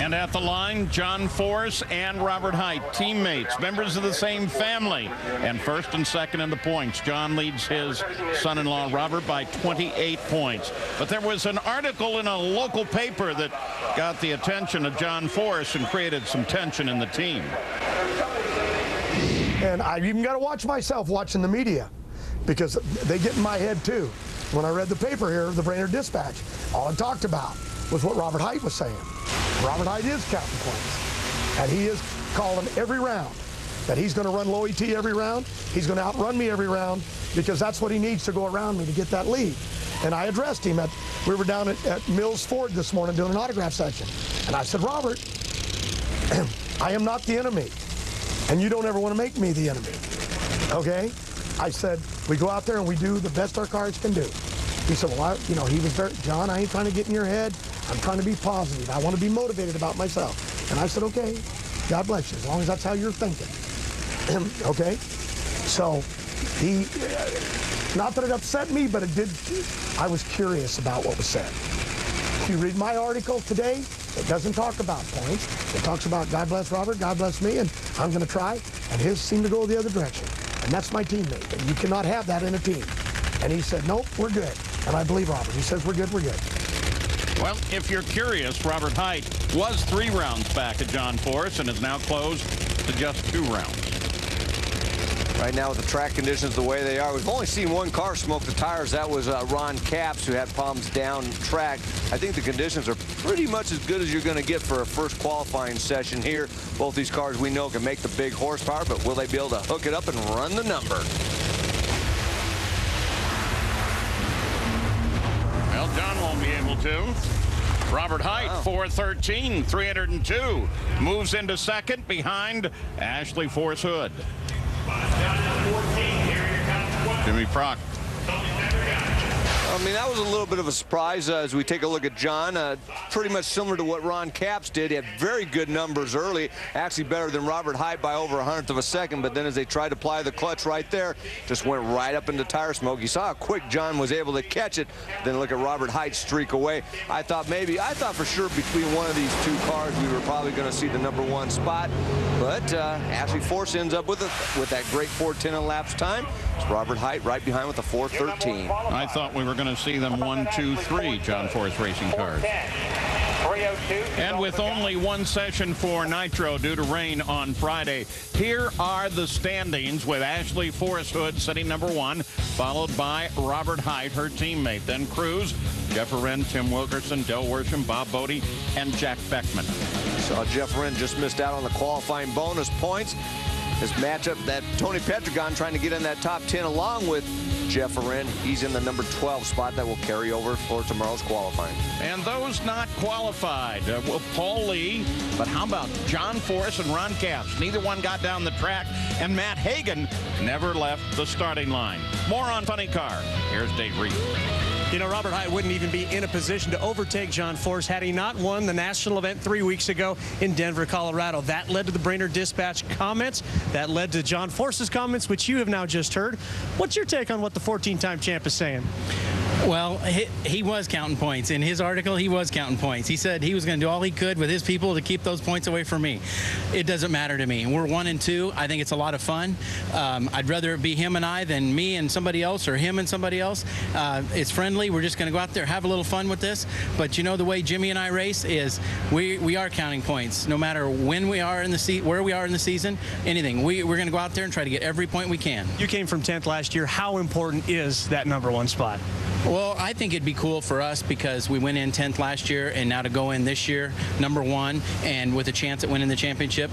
And at the line, John Force and Robert Hight, teammates, members of the same family. And first and second in the points. John leads his son-in-law Robert by 28 points. But there was an article in a local paper that got the attention of John Force and created some tension in the team. And I even got to watch myself watching the media, because they get in my head too. When I read the paper here, the Brainerd Dispatch, all it talked about was what Robert Hight was saying. Robert Hight is counting points, and he is calling every round that he's going to run low ET every round. He's going to outrun me every round, because that's what he needs to go around me to get that lead. And I addressed him we were down at Mills Ford this morning doing an autograph session. And I said, Robert, I am not the enemy, and you don't ever want to make me the enemy, okay? I said, we go out there and we do the best our cars can do. He said, well, he was very, John, I ain't trying to get in your head. I'm trying to be positive. I want to be motivated about myself. And I said, okay, God bless you, as long as that's how you're thinking. Okay? So he, not that it upset me, but it did, I was curious about what was said. If you read my article today, it doesn't talk about points. It talks about God bless Robert, God bless me, and I'm going to try. And his seemed to go the other direction. And that's my teammate. And you cannot have that in a team. And he said, nope, we're good. And I believe Robert. He says, we're good, we're good. Well, if you're curious, Robert Hight was 3 rounds back at John Force and is now closed to just 2 rounds. Right now with the track conditions the way they are, we've only seen one car smoke the tires. That was Ron Capps, who had palms down track. I think the conditions are pretty much as good as you're going to get for a first qualifying session here. Both these cars we know can make the big horsepower, but will they be able to hook it up and run the number? Well, John won't be able to. Robert Hight, 413, 302. Moves into second behind Ashley Force Hood. Jimmy Prock. I mean, that was a little bit of a surprise as we take a look at John. Pretty much similar to what Ron Capps did. He had very good numbers early, actually better than Robert Hight by over 1/100 of a second. But then as they tried to apply the clutch right there, just went right up into tire smoke. You saw how quick John was able to catch it. Then look at Robert Hight streak away. I thought for sure between one of these 2 cars we were probably going to see the #1 spot. But Ashley Force ends up with that great 4:10 elapsed time. It's Robert Hight right behind with a 4:13. I thought we were going to see them 1, 2, 3 John Force racing cars. And with only 1 session for Nitro due to rain on Friday, here are the standings with Ashley Force Hood sitting #1, followed by Robert Hight, her teammate. Then Cruz, Jeff Wren, Tim Wilkerson, Del Worsham, Bob Bodie, and Jack Beckman. So Jeff Wren just missed out on the qualifying bonus points. This matchup that Tony Petragon trying to get in that top 10 along with Jeff Wren. He's in the #12 spot that will carry over for tomorrow's qualifying. And those not qualified, well, Paul Lee, but how about John Force and Ron Capps? Neither one got down the track, and Matt Hagan never left the starting line. More on Funny Car. Here's Dave Reed. You know, Robert Hight wouldn't even be in a position to overtake John Force had he not won the national event 3 weeks ago in Denver, Colorado. That led to the Brainerd Dispatch comments. That led to John Force's comments, which you have now just heard. What's your take on what the 14-time champ is saying? Well, he was counting points. In his article, he was counting points. He said he was going to do all he could with his people to keep those points away from me. It doesn't matter to me. We're 1 and 2. I think it's a lot of fun. I'd rather it be him and I than me and somebody else or him and somebody else. It's friendly. We're just going to go out there, have a little fun with this. But you know, the way Jimmy and I race is we are counting points. No matter when we are in the where we are in the season, anything. We're going to go out there and try to get every point we can. You came from 10th last year. How important is that #1 spot? Well, I think it'd be cool for us because we went in 10th last year, and now to go in this year, #1, and with a chance at winning the championship.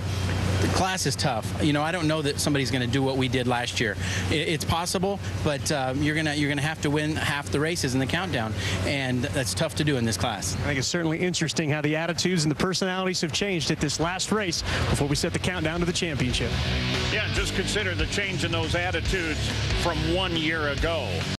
The class is tough. You know, I don't know that somebody's going to do what we did last year. It's possible, but you're gonna have to win half the races in the countdown, and that's tough to do in this class. I think it's certainly interesting how the attitudes and the personalities have changed at this last race before we set the countdown to the championship. Yeah, just consider the change in those attitudes from 1 year ago.